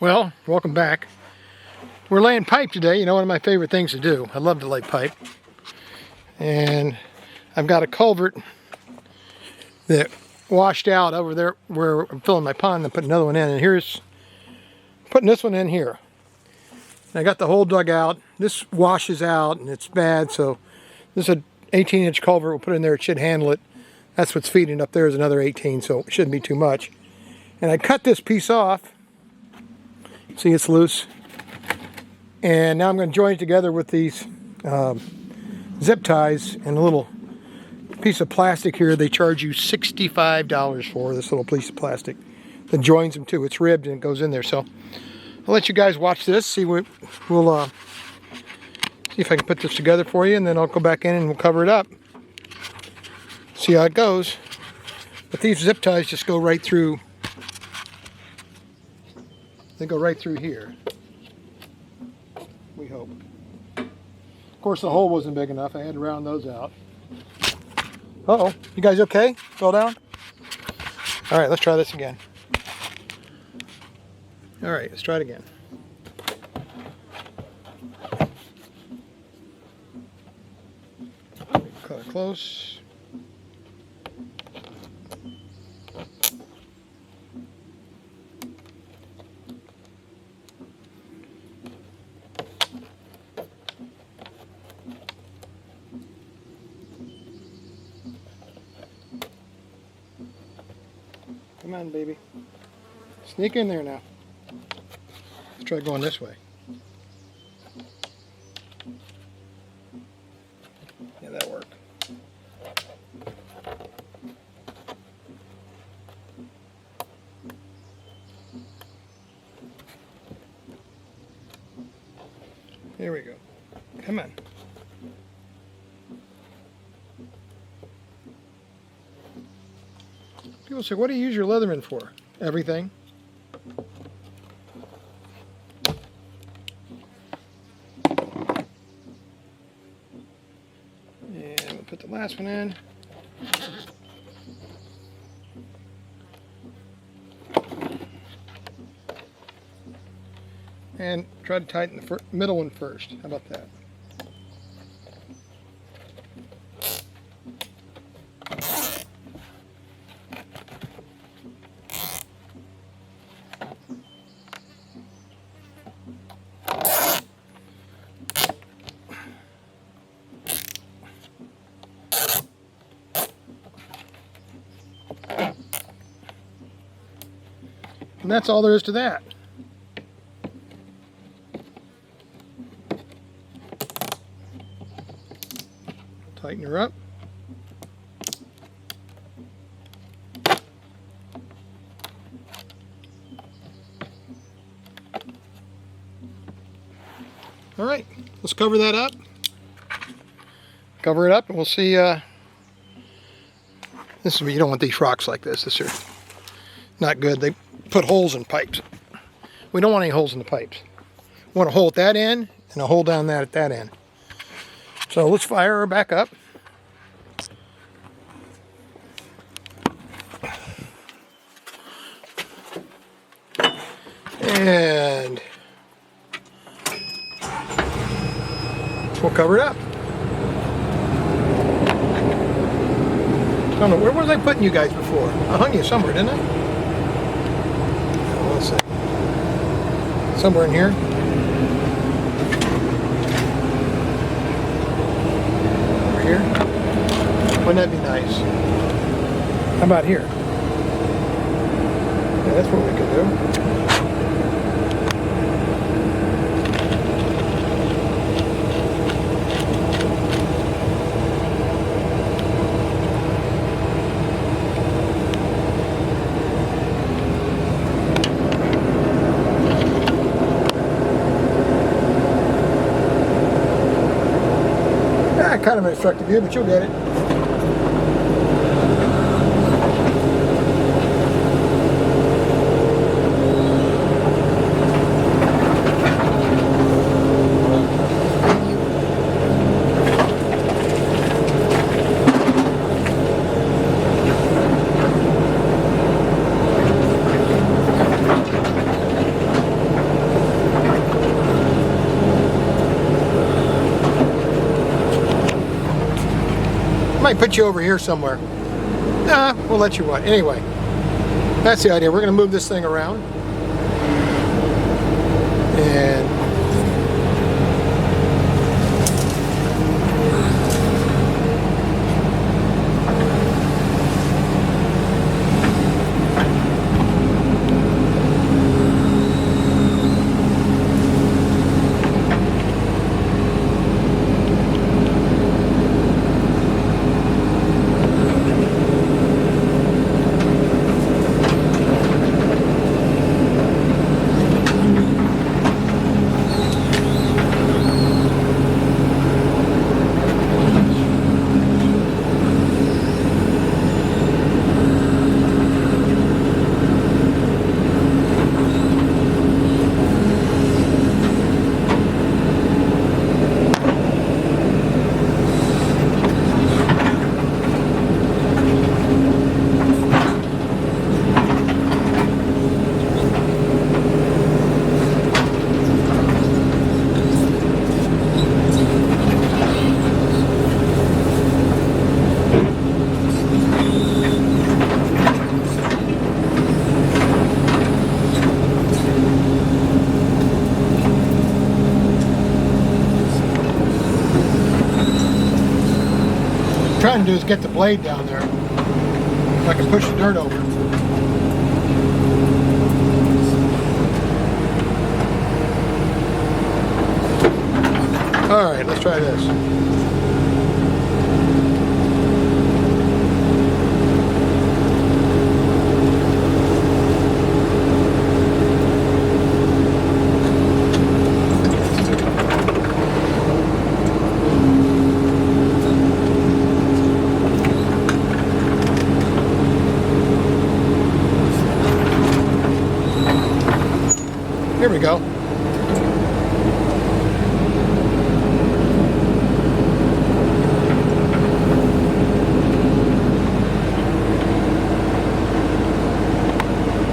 Well, welcome back. We're laying pipe today. You know, one of my favorite things to do. I love to lay pipe. And I've got a culvert that washed out over there where I'm filling my pond and put another one in. And here's putting this one in here. And I got the hole dug out. This washes out and it's bad. So this is an 18-inch culvert. We'll put it in there. It should handle it. That's what's feeding up there is another 18, so it shouldn't be too much. And I cut this piece off. See, it's loose. And now I'm going to join it together with these zip ties and a little piece of plastic here. They charge you $65 for this little piece of plastic that joins them too. It's ribbed and it goes in there. So I'll let you guys watch this. See what we'll see if I can put this together for you, and then I'll go back in and we'll cover it up. See how it goes. But these zip ties just go right through. They go right through here. We hope. Of course, the hole wasn't big enough. I had to round those out. Uh-oh. You guys okay? Fell down? All right, let's try this again. All right, let's try it again. Cut it close. Come on, baby. Sneak in there now. Let's try going this way. Yeah, that worked. Here we go. Come on. People say, what do you use your Leatherman for? Everything. And we'll put the last one in. And try to tighten the middle one first. How about that? And that's all there is to that. Tighten her up. All right, let's cover that up. Cover it up and we'll see. This is, you don't want these rocks like this. This are not good. They put holes in pipes. We don't want any holes in the pipes. We want a hole at that end and a hole down that at that end. So let's fire her back up. And we'll cover it up. I don't know, where was I putting you guys before? I hung you somewhere, didn't I? Let's see. Somewhere in here. Over here. Wouldn't that be nice? How about here? Yeah, that's what we could do. Kind of an obstructive view, but you'll get it. might put you over here somewhere. Nah, we'll let you what. Anyway, that's the idea. We're going to move this thing around. And trying to do is get the blade down there so I can push the dirt over. Alright, let's try this. Here we go.